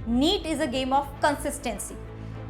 NEET is a game of consistency.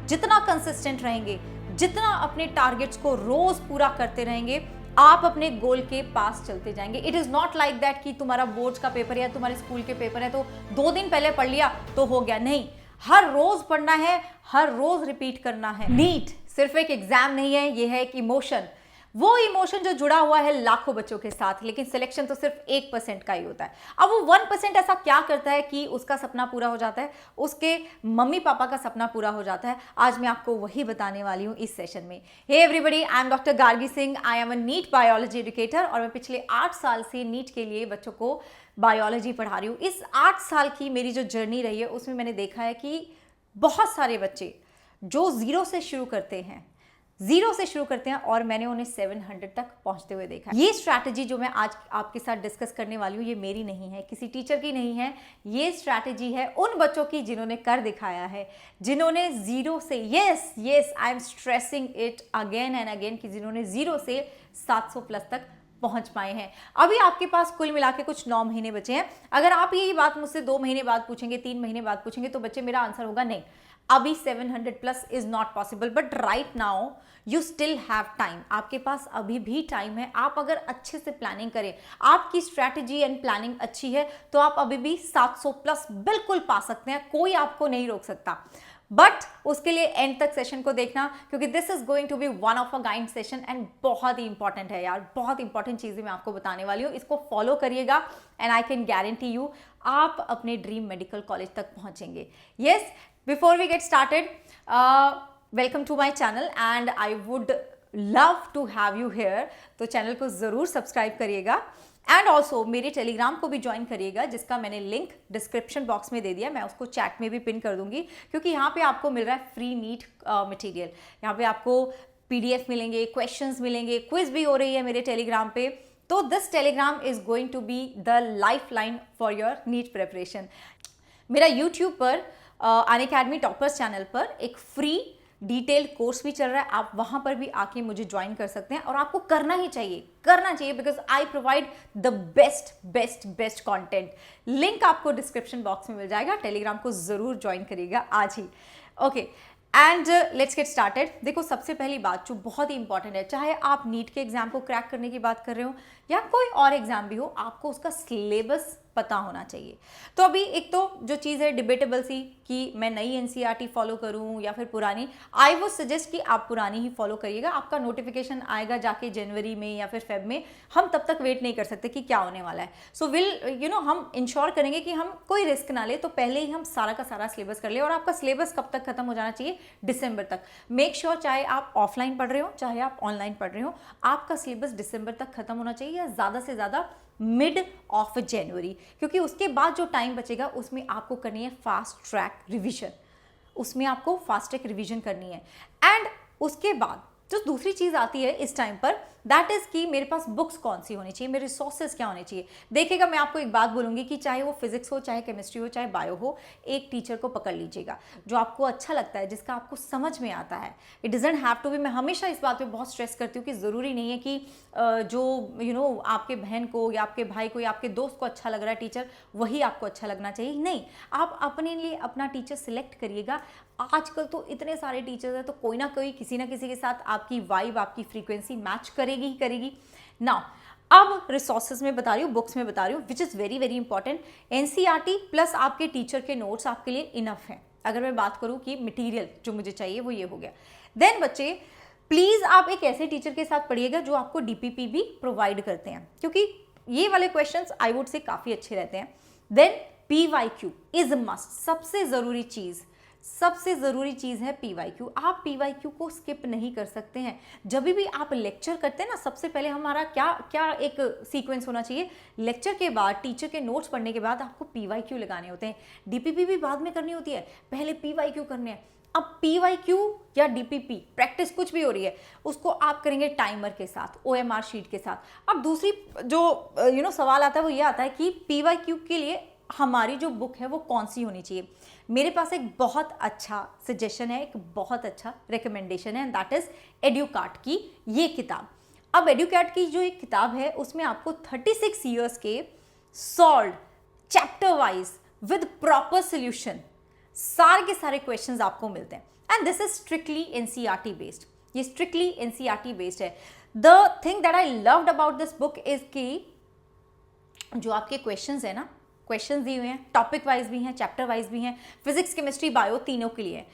जितना consistent रहेंगे, जितना अपने टारगेट्स को रोज पूरा करते रहेंगे, आप अपने गोल के पास चलते जाएंगे। It is not like that कि तुम्हारा बोर्ड्स का पेपर या तुम्हारे स्कूल के पेपर है तो 2 दिन पहले पढ़ लिया तो हो गया। नहीं, हर रोज पढ़ना है, हर रोज रिपीट करना है। नीट सिर्फ एक एग्जाम नहीं है, ये है एक इमोशन। वो इमोशन जो जुड़ा हुआ है लाखों बच्चों के साथ, लेकिन सिलेक्शन तो सिर्फ 1% का ही होता है। अब वो 1% ऐसा क्या करता है कि उसका सपना पूरा हो जाता है, उसके मम्मी पापा का सपना पूरा हो जाता है। आज मैं आपको वही बताने वाली हूँ इस सेशन में। Hey everybody, I am doctor Gargi Singh. I am a NEET biology educator और मैं पिछले 8 साल से नीट के लिए बच्चों को बायोलॉजी पढ़ा रही हूँ। इस 8 साल की मेरी जो जर्नी रही है उसमें मैंने देखा है कि बहुत सारे बच्चे जो जीरो से शुरू करते हैं और मैंने उन्हें 700 तक पहुंचते हुए देखा। ये स्ट्रैटेजी जो मैं आज आपके साथ डिस्कस करने वाली हूँ, ये मेरी नहीं है, किसी टीचर की नहीं है। ये स्ट्रैटेजी है उन बच्चों की जिन्होंने कर दिखाया है, जिन्होंने जीरो से, yes I am stressing it again and again, कि जिन्होंने जीरो से 700 प्लस तक पहुंच पाए हैं। अभी आपके पास कुल मिला के कुछ 9 महीने बचे हैं। अगर आप यही बात मुझसे 2 महीने बाद पूछेंगे, 3 महीने बाद पूछेंगे, तो बच्चे मेरा आंसर होगा नहीं, अभी 700 plus is not possible. But right now you still have time. आपके पास अभी भी टाइम है। आप अगर अच्छे से प्लानिंग करें, आपकी स्ट्रैटेजी एंड प्लानिंग अच्छी है, तो आप अभी भी 700 प्लस बिल्कुल पा सकते हैं। कोई आपको नहीं रोक सकता। बट उसके लिए एंड तक सेशन को देखना, क्योंकि this is going to be one of a guide session and बहुत ही इंपॉर्टेंट है यार। बहुत इंपॉर्टेंट चीजें मैं आपको बताने वाली हूँ, इसको फॉलो करिएगा and I can guarantee you आप अपने ड्रीम मेडिकल कॉलेज तक पहुंचेंगे। Yes, before we get started, welcome to my channel and I would love to have you here. तो चैनल को जरूर सब्सक्राइब करिएगा एंड ऑल्सो मेरे टेलीग्राम को भी ज्वाइन करिएगा, जिसका मैंने लिंक डिस्क्रिप्शन बॉक्स में दे दिया। मैं उसको चैट में भी पिन कर दूंगी, क्योंकि यहाँ पे आपको मिल रहा है फ्री नीट मटेरियल। यहाँ पे आपको PDF मिलेंगे, क्वेश्चंस मिलेंगे, क्विज भी हो रही है मेरे टेलीग्राम पे। तो this Telegram is going to be the life line for your NEET preparation. मेरा यूट्यूब पर अनअकैडमी टॉपर्स चैनल पर एक फ्री डिटेल्ड कोर्स भी चल रहा है। आप वहां पर भी आके मुझे ज्वाइन कर सकते हैं और आपको करना चाहिए, because I provide the best content. Link आपको डिस्क्रिप्शन बॉक्स में मिल जाएगा। टेलीग्राम को जरूर ज्वाइन करिएगा आज ही। Okay, and let's get started. देखो, सबसे पहली बात जो बहुत ही इंपॉर्टेंट है, चाहे आप नीट के एग्जाम को क्रैक करने की बात कर रहे हो या कोई और एग्जाम भी हो, आपको उसका सिलेबस पता होना चाहिए। तो अभी एक तो जो चीज़ है डिबेटेबल सी कि मैं नई NCERT फॉलो करूं या फिर पुरानी, आई वुड सजेस्ट कि आप पुरानी ही फॉलो करिएगा। आपका नोटिफिकेशन आएगा जाके जनवरी में या फिर फेब में, हम तब तक वेट नहीं कर सकते कि क्या होने वाला है। सो हम इंश्योर करेंगे कि हम कोई रिस्क ना ले, तो पहले ही हम सारा का सारा सिलेबस कर ले। और आपका सिलेबस कब तक खत्म हो जाना चाहिए? दिसंबर तक। मेक श्योर चाहे आप ऑफलाइन पढ़ रहे हो चाहे आप ऑनलाइन पढ़ रहे हो, आपका सिलेबस दिसंबर तक खत्म होना चाहिए, या ज़्यादा से ज़्यादा मिड ऑफ जनवरी, क्योंकि उसके बाद जो टाइम बचेगा उसमें आपको करनी है फास्ट ट्रैक रिवीजन। उसमें आपको फास्ट ट्रैक रिवीजन करनी है। एंड उसके बाद जो दूसरी चीज़ आती है इस टाइम पर, दैट इज़ कि मेरे पास बुक्स कौन सी होनी चाहिए, मेरे रिसोर्सेज क्या होने चाहिए। देखिएगा, मैं आपको एक बात बोलूँगी कि चाहे वो फिजिक्स हो, चाहे केमिस्ट्री हो, चाहे बायो हो, एक टीचर को पकड़ लीजिएगा जो आपको अच्छा लगता है, जिसका आपको समझ में आता है। It doesn't have to be, मैं हमेशा इस बात पे बहुत स्ट्रेस करती हूँ कि ज़रूरी नहीं है कि जो आपके बहन को या आपके भाई को या आपके दोस्त को अच्छा लग रहा है टीचर, वही आपको अच्छा लगना चाहिए। नहीं, आप अपने लिए अपना टीचर सिलेक्ट करिएगा। आजकल तो इतने सारे टीचर्स हैं, तो कोई ना कोई किसी ना किसी के साथ आपकी वाइब, आपकी फ्रीक्वेंसी मैच करेगी ही करेगी। नाउ अब रिसोर्सेज में बता रही हूँ, बुक्स में बता रही हूँ, which is very very important. NCERT plus आपके टीचर के नोट्स आपके लिए इनफ हैं। अगर मैं बात करूँ कि मटेरियल जो मुझे चाहिए वो ये हो गया। देन बच्चे, प्लीज़ आप एक ऐसे टीचर के साथ पढ़िएगा जो आपको DPP भी प्रोवाइड करते हैं, क्योंकि ये वाले क्वेश्चंस आई वुड से काफ़ी अच्छे रहते हैं। देन PYQ इज मस्ट, सबसे ज़रूरी चीज़ है PYQ। आप PYQ को स्किप नहीं कर सकते हैं। जब भी आप लेक्चर करते हैं ना, सबसे पहले हमारा क्या एक सीक्वेंस होना चाहिए। लेक्चर के बाद, टीचर के नोट्स पढ़ने के बाद आपको PYQ लगाने होते हैं। DPP भी बाद में करनी होती है, पहले PYQ करने हैं। अब PYQ या DPP प्रैक्टिस कुछ भी हो रही है, उसको आप करेंगे टाइमर के साथ, OMR शीट के साथ। अब दूसरी जो सवाल आता है वो ये आता है कि PYQ के लिए हमारी जो बुक है वो कौन सी होनी चाहिए। मेरे पास एक बहुत अच्छा सजेशन है, एक बहुत अच्छा रिकमेंडेशन है, दैट इज एड्यूकार्ट की ये किताब। अब एड्यूकार्ट की जो एक किताब है उसमें आपको 36 ईयर्स के solve chapter wise with proper solution सारे के सारे क्वेश्चंस आपको मिलते हैं and this is strictly NCERT based, ये स्ट्रिक्टली एनसीईआरटी बेस्ड है। The thing that I loved about this book is कि जो आपके क्वेश्चंस है ना, क्वेश्चंस दिए हुए हैं, टॉपिक वाइज भी हैं, चैप्टर वाइज भी हैं, फिजिक्स केमिस्ट्री बायो तीनों के लिए।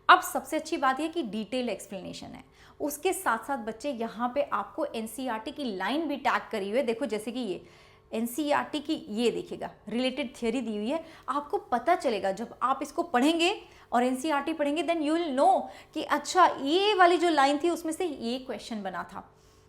अब सबसे अच्छी बात यह कि डिटेल एक्सप्लेनेशन है, उसके साथ साथ बच्चे यहाँ पे आपको एनसीईआरटी की लाइन भी टैग करी हुई है। देखो जैसे कि ये एनसीईआरटी की, ये देखिएगा रिलेटेड थियोरी दी हुई है, आपको पता चलेगा जब आप इसको पढ़ेंगे और एनसीईआरटी पढ़ेंगे देन यू विल नो कि अच्छा ये वाली जो लाइन थी उसमें से ये क्वेश्चन बना था।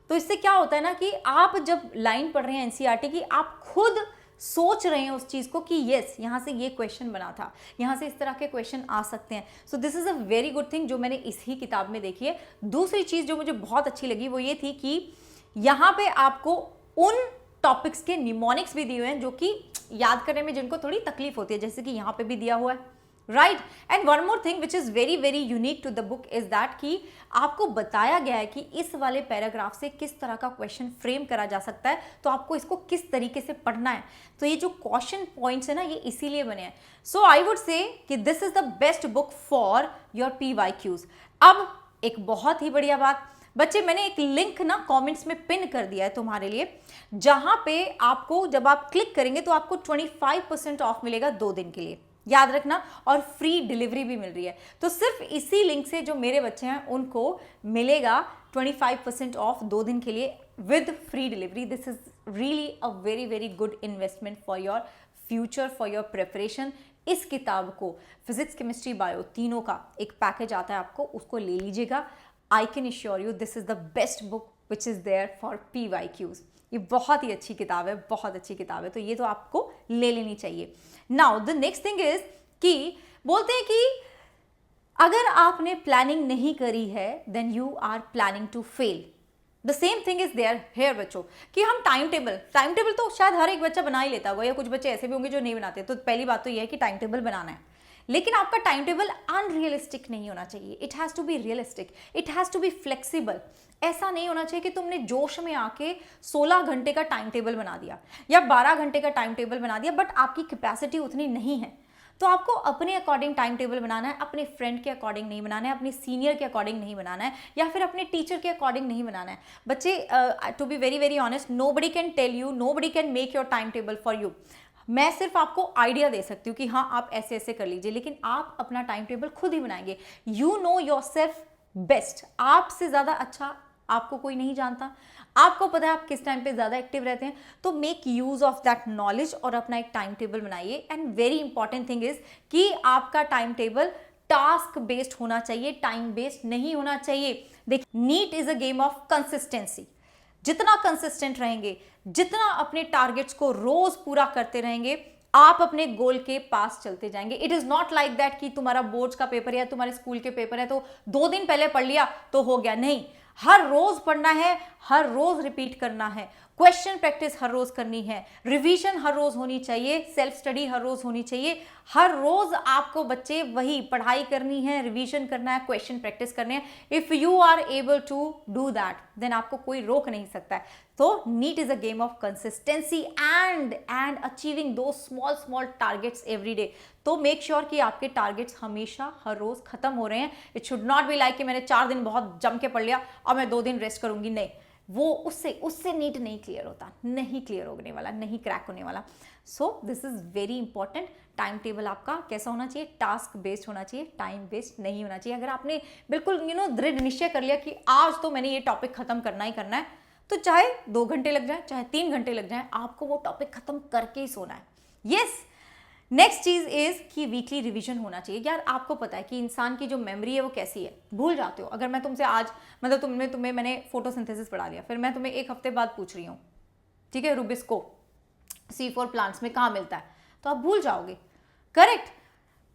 तो इससे क्या होता है ना कि आप जब लाइन पढ़ रहे हैं एनसीईआरटी की, आप खुद सोच रहे हैं उस चीज को कि यस यहाँ से ये क्वेश्चन बना था, यहाँ से इस तरह के क्वेश्चन आ सकते हैं। So this is a very good thing जो मैंने इसी किताब में देखी है। दूसरी चीज जो मुझे बहुत अच्छी लगी वो ये थी कि यहाँ पे आपको उन टॉपिक्स के निमोनिक्स भी दिए हुए हैं जो कि याद करने में जिनको थोड़ी तकलीफ होती है, जैसे कि यहाँ पे भी दिया हुआ है, right. And one more thing which is very very unique to the book is that कि आपको बताया गया है कि इस वाले पैराग्राफ से किस तरह का क्वेश्चन फ्रेम करा जा सकता है, तो आपको इसको किस तरीके से पढ़ना है। तो ये जो क्वेश्चन पॉइंट्स है ना, ये इसीलिए बने हैं। सो आई वुड से कि this is the best book for your PYQs। अब एक बहुत ही बढ़िया बात बच्चे, मैंने एक लिंक ना कमेंट्स में पिन कर दिया है तुम्हारे लिए, जहां पे आपको जब आप क्लिक करेंगे तो आपको 25% ऑफ मिलेगा 2 दिन के लिए, याद रखना, और फ्री डिलीवरी भी मिल रही है। तो सिर्फ इसी लिंक से जो मेरे बच्चे हैं उनको मिलेगा 25% ऑफ 2 दिन के लिए with free delivery. This is really a very very good investment for your future, for your preparation. इस किताब को फिजिक्स केमिस्ट्री बायो तीनों का एक पैकेज आता है, आपको उसको ले लीजिएगा। I can assure you this is the best book which is there for PYQs। ये बहुत ही अच्छी किताब है, बहुत अच्छी किताब है, तो ये तो आपको ले लेनी चाहिए। Now the next thing is कि बोलते हैं कि अगर आपने प्लानिंग नहीं करी है then you are planning to fail. The same thing is there here बच्चों, कि हम टाइम टेबल तो शायद हर एक बच्चा बना ही लेता होगा, या कुछ बच्चे ऐसे भी होंगे जो नहीं बनाते। तो पहली बात तो यह है कि टाइम टेबल बनाना है, लेकिन आपका टाइम टेबल अनरियलिस्टिक नहीं होना चाहिए। It has to be realistic, it has to be flexible. ऐसा नहीं होना चाहिए कि तुमने जोश में आके 16 घंटे का टाइम टेबल बना दिया या 12 घंटे का टाइम टेबल बना दिया, बट आपकी कैपेसिटी उतनी नहीं है। तो आपको अपने अकॉर्डिंग टाइम टेबल बनाना है, अपने फ्रेंड के अकॉर्डिंग नहीं बनाना है, अपने सीनियर के अकॉर्डिंग नहीं बनाना है, या फिर अपने टीचर के अकॉर्डिंग नहीं बनाना है। बच्चे, to be very very honest, nobody can tell you, nobody can make your time table for you. मैं सिर्फ आपको आइडिया दे सकती हूँ कि हाँ आप ऐसे ऐसे कर लीजिए, लेकिन आप अपना टाइम टेबल खुद ही बनाएंगे। You know your self best. आपसे ज़्यादा अच्छा आपको कोई नहीं जानता, आपको पता है आप किस टाइम पे ज़्यादा एक्टिव रहते हैं। तो make use of that knowledge और अपना एक टाइम टेबल बनाइए। And very important thing is कि आपका टाइम टेबल टास्क बेस्ड होना चाहिए, टाइम बेस्ड नहीं होना चाहिए। देखिए, NEET is a game of consistency. जितना कंसिस्टेंट रहेंगे, जितना अपने टारगेट्स को रोज पूरा करते रहेंगे, आप अपने गोल के पास चलते जाएंगे। It is not like that कि तुम्हारा बोर्ड्स का पेपर है, तुम्हारे स्कूल के पेपर है, तो 2 दिन पहले पढ़ लिया तो हो गया। नहीं, हर रोज पढ़ना है, हर रोज रिपीट करना है, क्वेश्चन प्रैक्टिस हर रोज करनी है, रिवीजन हर रोज होनी चाहिए, सेल्फ स्टडी हर रोज होनी चाहिए। हर रोज आपको बच्चे वही पढ़ाई करनी है, रिवीजन करना है, क्वेश्चन प्रैक्टिस करने हैं। If you are able to do that then आपको कोई रोक नहीं सकता है। तो NEET is a game of consistency and achieving two small small targets every day. तो मेक श्योर कि आपके टारगेट्स हमेशा हर रोज खत्म हो रहे हैं। It should not be like कि मैंने 4 दिन बहुत जम के पढ़ लिया और मैं 2 दिन रेस्ट करूंगी। नहीं, वो उससे नीट नहीं क्लियर होता, नहीं क्लियर होने वाला, नहीं क्रैक होने वाला। So this is very important. Time table आपका कैसा होना चाहिए? टास्क बेस्ड होना चाहिए, टाइम बेस्ड नहीं होना चाहिए। अगर आपने बिल्कुल दृढ़ निश्चय कर लिया कि आज तो मैंने ये टॉपिक खत्म करना ही करना है, तो चाहे 2 घंटे लग जाए, चाहे 3 घंटे लग जाए, आपको वो टॉपिक खत्म करके ही सोना है। यस। नेक्स्ट चीज इज कि वीकली रिवीजन होना चाहिए। यार आपको पता है कि इंसान की जो मेमोरी है वो कैसी है, भूल जाते हो। अगर मैं तुमसे आज तुम्हें मैंने फोटोसिंथेसिस पढ़ा दिया, फिर मैं तुम्हें 1 हफ्ते बाद पूछ रही हूँ, ठीक है, रुबिस्को C4 प्लांट्स में कहाँ मिलता है, तो आप भूल जाओगे। Correct,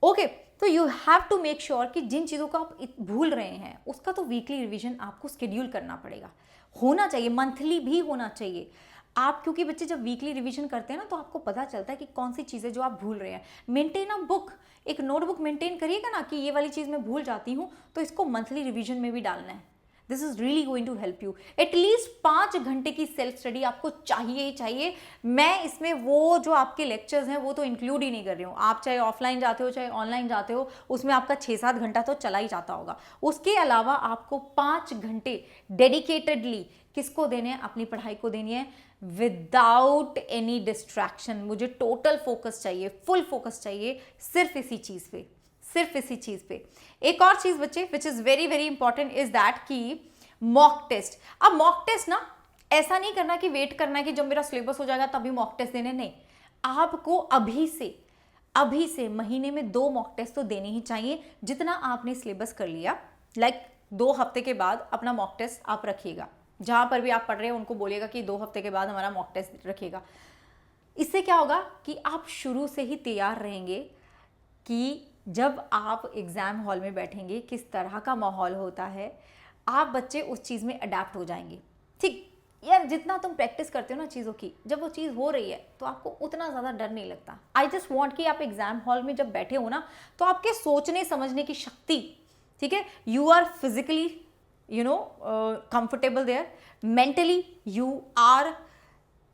okay. तो you have to make sure कि जिन चीज़ों को आप भूल रहे हैं उसका तो वीकली रिवीजन आपको शेड्यूल करना पड़ेगा, होना चाहिए, मंथली भी होना चाहिए। आप क्योंकि बच्चे जब वीकली रिवीजन करते हैं ना, तो आपको पता चलता है कि कौन सी चीज़ें जो आप भूल रहे हैं। मेंटेन अ बुक, एक नोटबुक मेंटेन करिएगा ना कि ये वाली चीज़ मैं भूल जाती हूँ, तो इसको मंथली रिवीजन में भी डालना है। This is really going to help you. At least 5 घंटे की सेल्फ स्टडी आपको चाहिए ही चाहिए। मैं इसमें वो जो आपके लेक्चर्स हैं वो तो इंक्लूड ही नहीं कर रही हूँ। आप चाहे ऑफलाइन जाते हो चाहे ऑनलाइन जाते हो, उसमें आपका 6-7 घंटा तो चला ही जाता होगा। उसके अलावा आपको 5 घंटे डेडिकेटेडली किसको देने हैं? अपनी पढ़ाई को देनी है, विदाउट एनी डिस्ट्रैक्शन। मुझे टोटल फोकस चाहिए, फुल फोकस चाहिए सिर्फ इसी चीज पे, सिर्फ इसी चीज पे। एक और चीज बच्चे विच is very very important is that कि मॉक टेस्ट। अब मॉक टेस्ट ना ऐसा नहीं करना कि वेट करना है कि जब मेरा सिलेबस हो जाएगा तभी मॉक टेस्ट देने, नहीं। आपको अभी से महीने में 2 मॉक टेस्ट तो देने ही चाहिए। जितना आपने सिलेबस कर लिया, लाइक 2 हफ्ते के बाद अपना मॉक टेस्ट आप रखिएगा। जहां पर भी आप पढ़ रहे हो उनको बोलिएगा कि 2 हफ्ते के बाद हमारा मॉक टेस्ट रखिएगा। इससे क्या होगा कि आप शुरू से ही तैयार रहेंगे कि जब आप एग्जाम हॉल में बैठेंगे किस तरह का माहौल होता है, आप बच्चे उस चीज़ में अडेप्ट हो जाएंगे। ठीक यार, जितना तुम प्रैक्टिस करते हो ना चीज़ों की, जब वो चीज़ हो रही है तो आपको उतना ज़्यादा डर नहीं लगता। आई जस्ट वॉन्ट कि आप एग्जाम हॉल में जब बैठे हो ना तो आपके सोचने समझने की शक्ति, ठीक है, you are physically comfortable there, mentally you are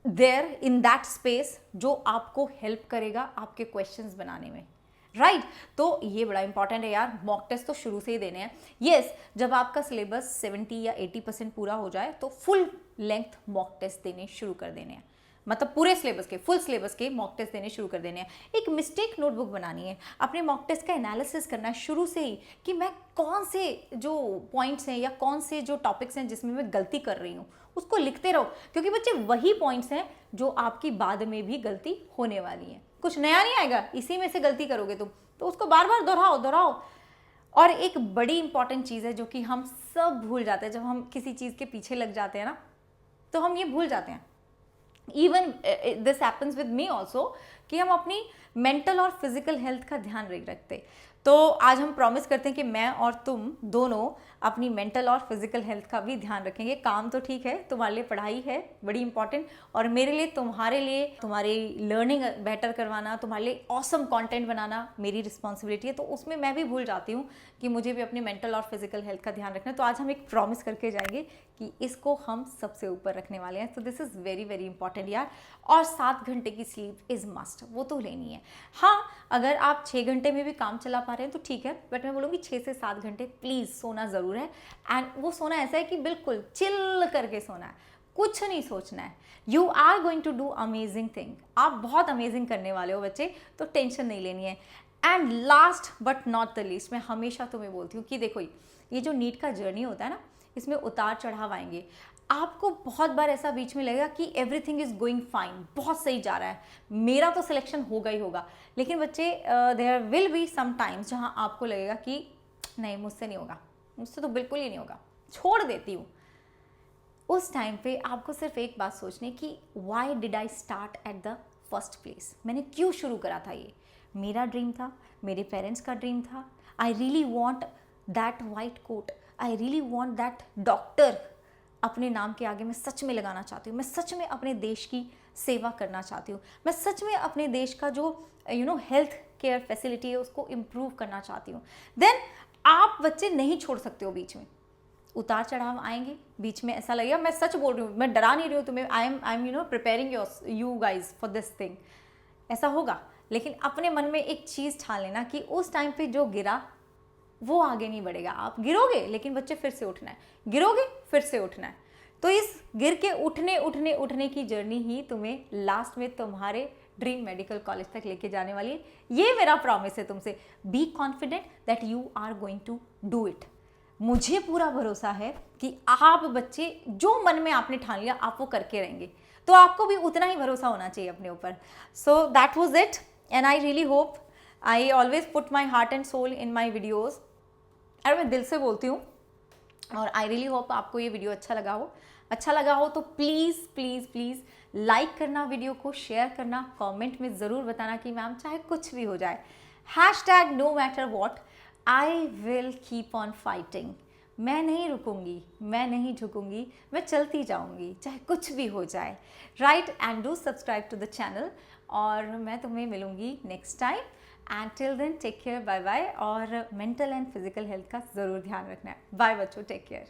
there in that space, जो आपको हेल्प करेगा आपके क्वेश्चंस बनाने में, राइट तो ये बड़ा इंपॉर्टेंट है यार। मॉक टेस्ट तो शुरू से ही देने हैं। यस, जब आपका सिलेबस 70 या 80% पूरा हो जाए तो फुल लेंथ मॉक टेस्ट देने शुरू कर देने हैं। मतलब पूरे सिलेबस के, फुल सिलेबस के मॉक टेस्ट देने शुरू कर देने हैं। एक मिस्टेक नोटबुक बनानी है, अपने मॉक टेस्ट का एनालिसिस करना है शुरू से ही कि मैं कौन से जो पॉइंट्स हैं या कौन से जो टॉपिक्स हैं जिसमें मैं गलती कर रही हूँ उसको लिखते रहो, क्योंकि बच्चे वही पॉइंट्स हैं जो आपकी बाद में भी गलती होने वाली है। कुछ नया नहीं आएगा, इसी में से गलती करोगे तुम, तो उसको बार बार दोहराओ। और एक बड़ी इंपॉर्टेंट चीज़ है जो कि हम सब भूल जाते हैं, जब हम किसी चीज़ के पीछे लग जाते हैं ना तो हम ये भूल जाते हैं। Even this happens with me also कि हम अपनी मेंटल और फिजिकल हेल्थ का ध्यान नहीं रखते। तो आज हम प्रॉमिस करते हैं कि मैं और तुम दोनों अपनी मेंटल और फिजिकल हेल्थ का भी ध्यान रखेंगे। काम तो ठीक है, तुम्हारे लिए पढ़ाई है बड़ी इंपॉर्टेंट, और मेरे लिए तुम्हारी लर्निंग बेटर करवाना, तुम्हारे लिए ऑसम कंटेंट बनाना मेरी रिस्पॉन्सिबिलिटी है। तो उसमें मैं भी भूल जाती हूँ कि मुझे भी अपनी मेंटल और फिजिकल हेल्थ का ध्यान रखना है। तो आज हम एक प्रॉमिस करके जाएंगे कि इसको हम सबसे ऊपर रखने वाले हैं। तो this is very very important यार। और 7 घंटे की स्लीप इज़ मस्ट, वो तो लेनी है। हाँ, अगर आप 6 घंटे में भी काम चला पा रहे हैं तो ठीक है, बट मैं बोलूँगी 6 से 7 घंटे प्लीज़ सोना ज़रूर है। एंड वो सोना ऐसा है कि बिल्कुल चिल करके सोना है, कुछ नहीं सोचना है। You are going to do amazing thing, आप बहुत अमेजिंग करने वाले हो बच्चे, तो टेंशन नहीं लेनी है। And last but not the least, मैं हमेशा तुम्हें बोलती हूँ कि देखो ये जो नीट का जर्नी होता है ना, इसमें उतार चढ़ाव आएंगे। आपको बहुत बार ऐसा बीच में लगेगा कि एवरीथिंग इज गोइंग फाइन, बहुत सही जा रहा है, मेरा तो सिलेक्शन होगा ही होगा। लेकिन बच्चे there will be some times जहां आपको लगेगा कि नहीं, मुझसे नहीं होगा, मुझसे तो बिल्कुल ही नहीं होगा, छोड़ देती हूँ। उस टाइम पे आपको सिर्फ एक बात सोचनी कि why did I start at the first place, मैंने क्यों शुरू करा था। ये मेरा ड्रीम था, मेरे पेरेंट्स का ड्रीम था। I really want that white coat, I really want that doctor अपने नाम के आगे मैं सच में लगाना चाहती हूँ। मैं सच में अपने देश की सेवा करना चाहती हूँ। मैं सच में अपने देश का जो हेल्थ केयर फैसिलिटी है उसको इम्प्रूव करना चाहती हूँ। देन आप बच्चे नहीं छोड़ सकते हो, बीच में उतार चढ़ाव आएंगे, बीच में ऐसा लगेगा, मैं सच बोल रही हूँ, मैं डरा नहीं रही हूँ तुम्हें, I am preparing you guys for this thing. ऐसा होगा, लेकिन अपने मन में एक चीज़ ठान लेना कि उस टाइम पे जो गिरा वो आगे नहीं बढ़ेगा। आप गिरोगे लेकिन बच्चे फिर से उठना है, गिरोगे फिर से उठना है। तो इस गिर के उठने की जर्नी ही तुम्हें लास्ट में तुम्हारे ड्रीम मेडिकल कॉलेज तक लेके जाने वाली है। ये मेरा प्रॉमिस है तुमसे। Be confident that you are going to do it. मुझे पूरा भरोसा है कि आप बच्चे जो मन में आपने ठान लिया आप वो करके रहेंगे, तो आपको भी उतना ही भरोसा होना चाहिए अपने ऊपर। So that was it, and I really hope, I always put my heart and soul in my videos, और मैं दिल से बोलती हूँ। और आई रियली होप आपको ये वीडियो अच्छा लगा हो तो प्लीज़ प्लीज़ प्लीज़ लाइक करना, वीडियो को शेयर करना, कमेंट में ज़रूर बताना कि मैम चाहे कुछ भी हो जाए, #NoMatterWhat, I will keep on fighting. मैं नहीं रुकूंगी, मैं नहीं झुकूंगी, मैं चलती जाऊंगी चाहे कुछ भी हो जाए, right. And do subscribe to the channel, और मैं तुम्हें मिलूंगी next time. And till then take care, bye bye. और मेंटल एंड फिजिकल हेल्थ का ज़रूर ध्यान रखना है। बाय बच्चों, टेक केयर।